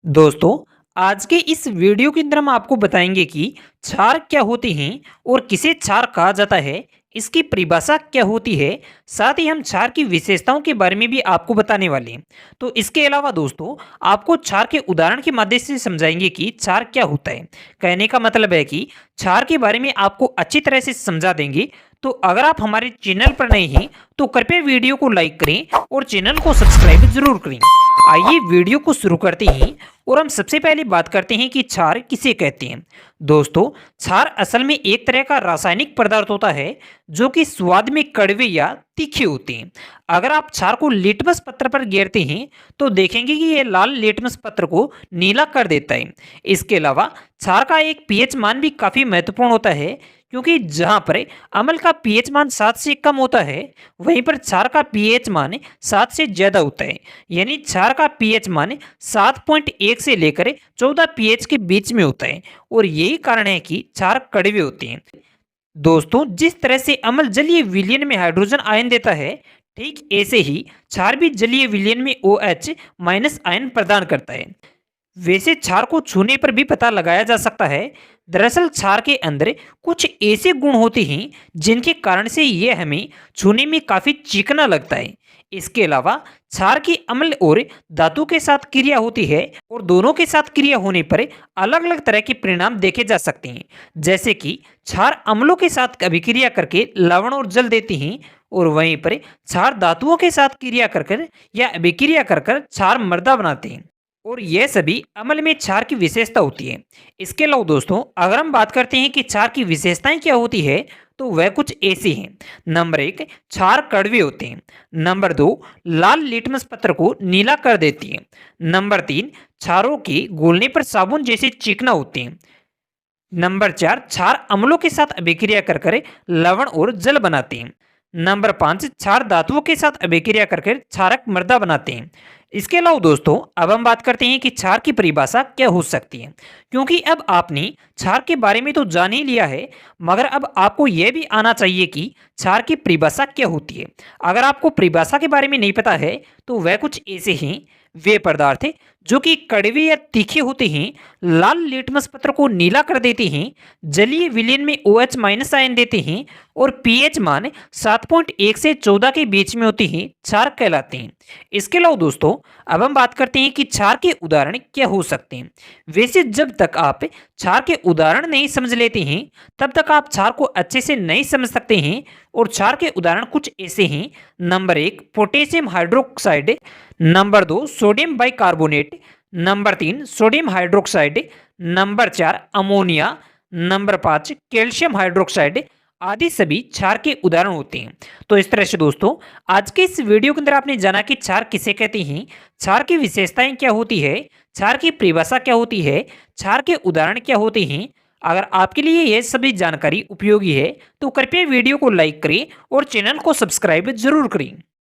दोस्तों, आज के इस वीडियो के अंदर हम आपको बताएंगे कि क्षार क्या होते हैं और किसे क्षार कहा जाता है, इसकी परिभाषा क्या होती है। साथ ही हम क्षार की विशेषताओं के बारे में भी आपको बताने वाले हैं। तो इसके अलावा दोस्तों, आपको क्षार के उदाहरण के माध्यम से समझाएंगे कि क्षार क्या होता है। कहने का मतलब है कि क्षार के बारे में आपको अच्छी तरह से समझा देंगे। तो अगर आप हमारे चैनल पर नए हैं तो कृपया वीडियो को लाइक करें और चैनल को सब्सक्राइब जरूर करें। आइए वीडियो को शुरू करते हैं और हम सबसे पहले बात करते हैं कि क्षार किसे कहते हैं। दोस्तों, क्षार असल में एक तरह का रासायनिक पदार्थ होता है जो कि स्वाद में कड़वे या तीखे होते हैं। अगर आप क्षार को लिटमस पत्र पर गिरते हैं तो देखेंगे कि यह लाल लिटमस पत्र को नीला कर देता है। इसके अलावा क्षार का एक पीएच मान भी काफी महत्वपूर्ण होता है, क्योंकि जहां पर अम्ल का पीएच मान 7 से कम होता है वहीं पर क्षार का पीएच मान 7 से ज्यादा होता है। यानी क्षार का पीएच मान 7.1 से लेकर 14 पीएच के बीच में होता है और यही कारण है कि क्षार कड़वे होते हैं। दोस्तों, जिस तरह से अम्ल जलीय विलयन में हाइड्रोजन आयन देता है, ठीक ऐसे ही क्षार भी जलीय विलयन में OH माइनस आयन प्रदान करता है। वैसे क्षार को छूने पर भी पता लगाया जा सकता है। दरअसल क्षार के अंदर कुछ ऐसे गुण होते हैं जिनके कारण से यह हमें छूने में काफी चिकना लगता है। इसके अलावा क्षार की अम्ल और धातु के साथ क्रिया होती है और दोनों के साथ क्रिया होने पर अलग अलग तरह के परिणाम देखे जा सकते हैं। जैसे कि क्षार अम्लों के साथ अभिक्रिया करके लवण और जल देती हैं और वहीं पर क्षार धातुओं के साथ क्रिया कर या अभिक्रिया कर क्षार मृदा बनाते हैं और यह सभी अम्ल में क्षार की विशेषता होती है। इसके अलावा दोस्तों, अगर हम बात करते हैं कि क्षार की विशेषताएं क्या होती है तो वह कुछ ऐसी हैं। नंबर 1, क्षार कड़वे होते हैं। नंबर 2, लाल लिटमस पत्र को नीला कर देती है। नंबर 3, क्षारों के घुलने पर साबुन जैसे चिकना होते हैं। नंबर 4, क्षार अम्लों के साथ अभिक्रिया कर लवण और जल बनाते हैं। नंबर 5, क्षार धातुओं के साथ अभिक्रिया करके क्षारक मृदा बनाते हैं। इसके अलावा दोस्तों, अब हम बात करते हैं कि क्षार की परिभाषा क्या हो सकती है। क्योंकि अब आपने क्षार के बारे में तो जान ही लिया है, मगर अब आपको यह भी आना चाहिए कि क्षार की परिभाषा क्या होती है। अगर आपको परिभाषा के बारे में नहीं पता है तो वह कुछ ऐसे हैं। वे पदार्थ जो कि कड़वे या तीखे होते हैं, लाल लिटमस पत्र को नीला कर देते हैं, जलीय विलयन में OH माइनस आयन देते हैं और पीएच मान 7.1 से 14 के बीच में होते हैं, क्षार कहलाते हैं। इसके अलावा दोस्तों, अब हम बात करते हैं कि क्षार के उदाहरण क्या हो सकते हैं। वैसे जब तक आप क्षार के उदाहरण नहीं समझ लेते हैं तब तक आप क्षार को अच्छे से नहीं समझ सकते हैं। और क्षार के उदाहरण कुछ ऐसे हैं। Number 1, potassium hydroxide. Number 2, sodium bicarbonate. Number 3, sodium hydroxide. Number 4, ammonia. Number 5, calcium hydroxide आदि सभी क्षार के उदाहरण होते हैं। तो इस तरह से दोस्तों, आज के इस वीडियो के अंदर आपने जाना कि क्षार किसे कहते हैं, क्षार की विशेषताएं क्या होती है, क्षार की परिभाषा क्या होती है, क्षार के उदाहरण क्या होते हैं। अगर आपके लिए यह सभी जानकारी उपयोगी है तो कृपया वीडियो को लाइक करें और चैनल को सब्सक्राइब जरूर करें।